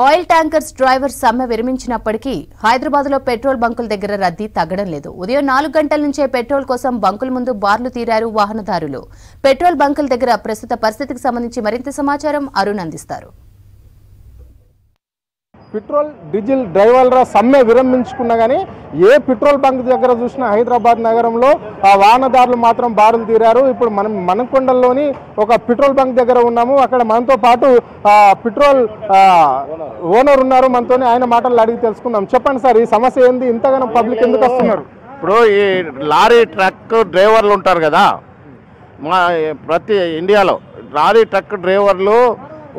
Oil tankers drivers సమ్మె విరమించినప్పటికీ హైదరాబాద్లో petrol బంకుల దగ్గర రద్దీ తగ్గడం లేదు. ఉదయం 4 గంటల నుంచే పెట్రోల్ కోసం బంకుల ముందు బార్లు తీరారు వాహనదారులు. పెట్రోల్ బంకుల దగ్గర ప్రస్తుత పరిస్థితికి సంబంధించి మరింత సమాచారం అరుణ్ అందిస్తారు. పెట్రోల్ డీజిల్ డ్రైవర్ల సమ్మె విరమించుకున్నా కానీ ఏ పెట్రోల్ బంక్ దగ్గర చూసినా హైదరాబాద్ నగరంలో వాహనదారులు మాత్రం బారులు తీరారు. ఇప్పుడు మనం మనకొండలోని ఒక పెట్రోల్ బంక్ దగ్గర ఉన్నాము. అక్కడ మనతో పాటు పెట్రోల్ ఓనర్ ఉన్నారు, మనతోనే ఆయన మాటలు అడిగి తెలుసుకుందాం. చెప్పండి సార్, ఈ సమస్య ఏంది? ఇంతగానో పబ్లిక్ ఎందుకు వస్తున్నారు? ఇప్పుడు ఈ లారీ ట్రక్ డ్రైవర్లు ఉంటారు కదా, మా ప్రతి ఇండియాలో లారీ ట్రక్ డ్రైవర్లు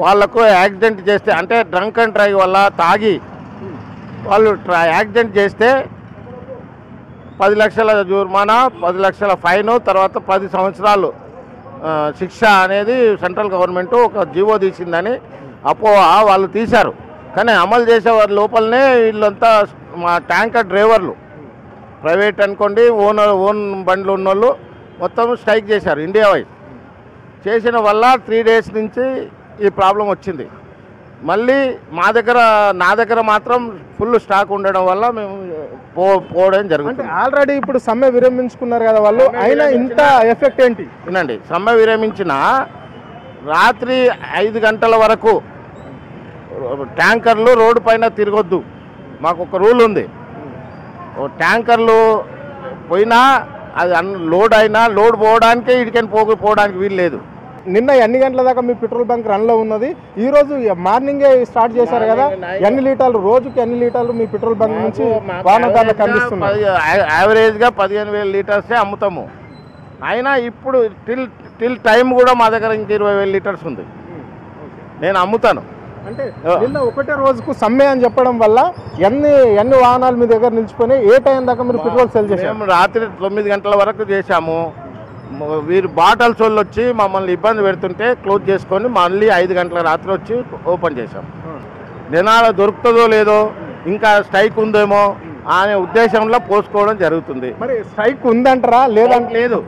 వాళ్ళకు యాక్సిడెంట్ చేస్తే, అంటే డ్రంక్ అండ్ డ్రైవ్ వల్ల తాగి వాళ్ళు యాక్సిడెంట్ చేస్తే 10 లక్షల జుర్మానా, 10 లక్షల ఫైన్, తర్వాత 10 సంవత్సరాలు శిక్ష అనేది సెంట్రల్ గవర్నమెంట్ ఒక జీవో తీసిందని వాళ్ళు తీశారు. కానీ అమలు చేసేవారి లోపలనే వీళ్ళంతా మా ట్యాంకర్ డ్రైవర్లు, ప్రైవేట్ అనుకోండి, ఓన్ బండ్లు ఉన్నోళ్ళు మొత్తం స్ట్రైక్ చేశారు ఇండియా వైజ్. చేసిన వల్ల 3 డేస్ నుంచి ఈ ప్రాబ్లం వచ్చింది. మళ్ళీ నా దగ్గర మాత్రం ఫుల్ స్టాక్ ఉండడం వల్ల మేము పోవడం జరుగుతుంది. ఆల్రెడీ ఇప్పుడు సమ్మె విరమించుకున్నారు కదా వాళ్ళు, అయినా ఇంత ఎఫెక్ట్ ఏంటి? వినండి, సమ్మె విరమించిన రాత్రి 5 గంటల వరకు ట్యాంకర్లు రోడ్డు పైన తిరగొద్దు, మాకు ఒక రూల్ ఉంది. ట్యాంకర్లు పోయినా అది లోడ్ అయినా లోడ్ పోవడానికే ఇడికని పోవడానికి వీలు లేదు. నిన్న ఎన్ని గంటల దాకా మీ పెట్రోల్ బంక్ రన్లో ఉన్నది? ఈ రోజు మార్నింగే స్టార్ట్ చేశారు కదా, ఎన్ని లీటర్లు రోజుకి ఎన్ని లీటర్లు మీ పెట్రోల్ బంక్ నుంచి వాహనదారులకు అందిస్తున్నారు? యావరేజ్గా 15,000 లీటర్సే అమ్ముతాము. అయినా ఇప్పుడు టిల్ టైం కూడా మా దగ్గర ఇంక 20,000 లీటర్స్ ఉంది, నేను అమ్ముతాను. అంటే నిన్న ఒకటే రోజుకు సమ్మె అని చెప్పడం వల్ల ఎన్ని వాహనాలు మీ దగ్గర నిలిచిపోయినాయి? ఏ టైం దాకా మీరు పెట్రోల్ సేల్ చేశారు? మేము రాత్రి 9 గంటల వరకు చేశాము. వీరు బాటల్స్ వాళ్ళు వచ్చి మమ్మల్ని ఇబ్బంది పెడుతుంటే క్లోజ్ చేసుకొని మళ్ళీ 5 గంటల రాత్రి వచ్చి ఓపెన్ చేశాం. జనాలు దొరుకుతుందో లేదో, ఇంకా స్ట్రైక్ ఉందేమో అనే ఉద్దేశంలో పోసుకోవడం జరుగుతుంది. మరి స్ట్రైక్ ఉందంటారా? లేదు,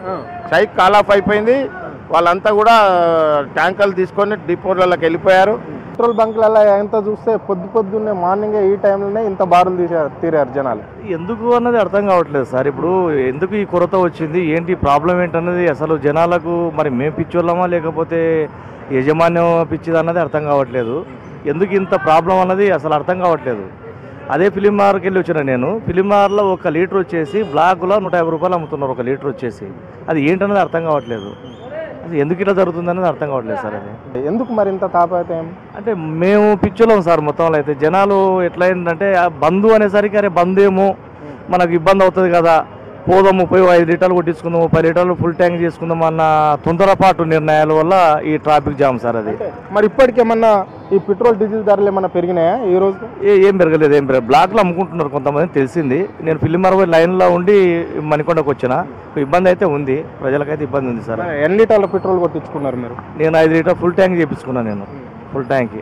స్ట్రైక్ కాల్ ఆఫ్ అయిపోయింది. వాళ్ళంతా కూడా ట్యాంకర్లు తీసుకొని డిపోలకి వెళ్ళిపోయారు. పెట్రోల్ బంకులలో ఎంత చూస్తే పొద్దున్నే మార్నింగే ఈ టైంలోనే ఇంత బారులు తీరారు జనాలు. ఎందుకు అన్నది అర్థం కావట్లేదు సార్. ఇప్పుడు ఎందుకు ఈ కొరత వచ్చింది, ఏంటి ప్రాబ్లం ఏంటన్నది అసలు జనాలకు మరి మేము పిచ్చోళ్ళమా లేకపోతే యజమాన్యం పిచ్చిది అన్నది అర్థం కావట్లేదు. ఎందుకు ఇంత ప్రాబ్లం అన్నది అసలు అర్థం కావట్లేదు. అదే ఫిలిం బార్కి వెళ్ళి వచ్చిన నేను. ఫిలిం బార్లో 1 లీటర్ వచ్చేసి బ్లాక్లో 150 రూపాయలు అమ్ముతున్నారు 1 లీటర్ వచ్చేసి. అది ఏంటన్నది అర్థం కావట్లేదు. అది ఎందుకు ఇలా జరుగుతుందన్నది అర్థం కావట్లేదు సార్. అది ఎందుకు మరి ఇంత తాపత్రయం? అంటే మేము పిచ్చోళ్ళం సార్ మొత్తంలో. అయితే జనాలు ఎట్లా ఏంటంటే బంధు అనేసరికి అరే బంధు ఏమో మనకు ఇబ్బంది అవుతుంది కదా, పోదాము 5 లీటర్లు కొట్టించుకుందాము, 10 లీటర్లు ఫుల్ ట్యాంక్ చేసుకుందాం అన్న తొందరపాటు నిర్ణయాల వల్ల ఈ ట్రాఫిక్ జామ్ సార్. అది మరి ఇప్పటికేమన్నా ఈ పెట్రోల్ డీజిల్ ధరలు ఏమన్నా పెరిగినాయా ఈ రోజు? ఏం పెరగలేదు. బ్లాక్లో అమ్ముకుంటున్నారు కొంతమంది తెలిసింది. నేను ఫిలిం బార్ లైన్లో ఉండి మణికొండకు వచ్చిన. ఇబ్బంది అయితే ఉంది, ప్రజలకైతే ఇబ్బంది ఉంది సార్. ఎన్ని లీటర్ల పెట్రోల్ కొట్టించుకున్నారు మీరు? నేను 5 లీటర్ ఫుల్ ట్యాంక్ చేయించుకున్నాను. నేను ఫుల్ ట్యాంక్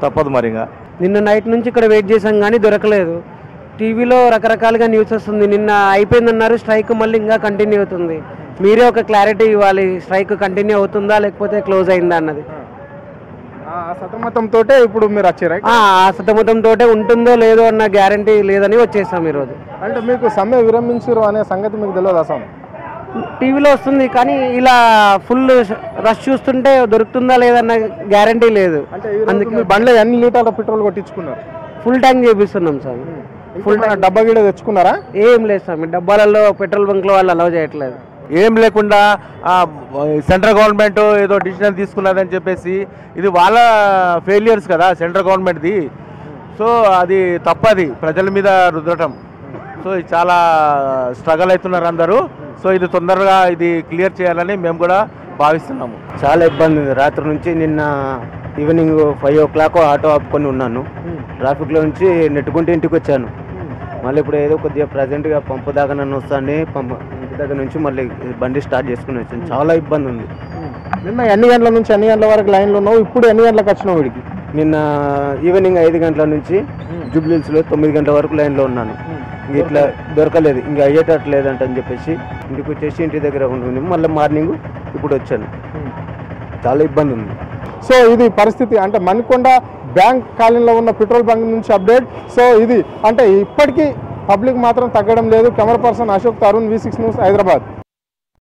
తప్పదు మరి. ఇంకా నిన్న నైట్ నుంచి ఇక్కడ వెయిట్ చేశాం కానీ దొరకలేదు. టీవీలో రకరకాలుగా న్యూస్ వస్తుంది. నిన్న అయిపోయిందన్నారు స్ట్రైక్, మళ్ళీ ఇంకా కంటిన్యూ అవుతుంది. మీరే ఒక క్లారిటీ ఇవ్వాలి, స్ట్రైక్ కంటిన్యూ అవుతుందా లేకపోతే క్లోజ్ అయిందా అన్నది. సతమతంతో ఇప్పుడు మీరు వచ్చారా? సతమతంతో ఉంటుందో లేదో అన్న గ్యారంటీ లేదని వచ్చేసాం ఈరోజు. అంటే మీకు సమ్మె విరమించారు అనే సంగతి మీకు తెలియదు? అసలు టీవీలో వస్తుంది కానీ ఇలా ఫుల్ రష్ చూస్తుంటే దొరుకుతుందా లేదన్న గ్యారంటీ లేదు. అందుకే బండ్లో ఎన్ని లీటర్ల పెట్రోల్ కొట్టించుకున్నారు? ఫుల్ ట్యాంక్ చేపిస్తున్నాం సార్. ఫుల్ డబ్బా గిడ తెచ్చుకున్నారా? ఏం లేదు సార్, మీ డబ్బాలలో పెట్రోల్ బంక్లో వాళ్ళు అలౌ చేయట్లేదు. ఏం లేకుండా సెంట్రల్ గవర్నమెంట్ ఏదో డిసిషన్ తీసుకున్నదని చెప్పేసి, ఇది వాళ్ళ ఫెయిలియర్స్ కదా సెంట్రల్ గవర్నమెంట్ది. సో అది తప్పది ప్రజల మీద రుద్దటం. సో ఇది చాలా స్ట్రగల్ అవుతున్నారు అందరూ. సో ఇది తొందరగా ఇది క్లియర్ చేయాలని మేము కూడా భావిస్తున్నాము. చాలా ఇబ్బంది ఉంది. రాత్రి నుంచి నిన్న ఈవినింగ్ 5 o'clock ఆటో ఆపుకొని ఉన్నాను. ట్రాఫిక్లో నుంచి నెట్టుకుంటూ ఇంటికి వచ్చాను. మళ్ళీ ఇప్పుడు ఏదో కొద్దిగా ప్రజెంట్గా పంపు దాకా నన్ను వస్తాను, ఇంటి దగ్గర నుంచి మళ్ళీ బండి స్టార్ట్ చేసుకుని వచ్చాను. చాలా ఇబ్బంది ఉంది. నిన్న ఎన్ని గంటల నుంచి ఎన్ని గంటల వరకు లైన్లో ఉన్నావు? ఇప్పుడు ఎన్ని గంటలకు వచ్చినావు వీడికి? నిన్న ఈవినింగ్ 5 గంటల నుంచి జూబ్లీహిల్స్లో 9 గంటల వరకు లైన్లో ఉన్నాను. ఇట్లా దొరకలేదు, ఇంకా అయ్యేటట్లేదంట అని చెప్పేసి ఇంటికి వచ్చేసి ఇంటి దగ్గర ఉంటుంది. మళ్ళీ మార్నింగ్ ఇప్పుడు వచ్చాను. చాలా ఇబ్బంది ఉంది. సో ఇది పరిస్థితి. అంటే మణికొండ బ్యాంక్ కాలనీలో ఉన్న పెట్రోల్ బంక్ నుంచి అప్డేట్. సో ఇది అంటే ఇప్పటికీ పబ్లిక్ మాత్రం తగ్గడం లేదు. Camera person Ashok, Tarun, V6 news, Hyderabad.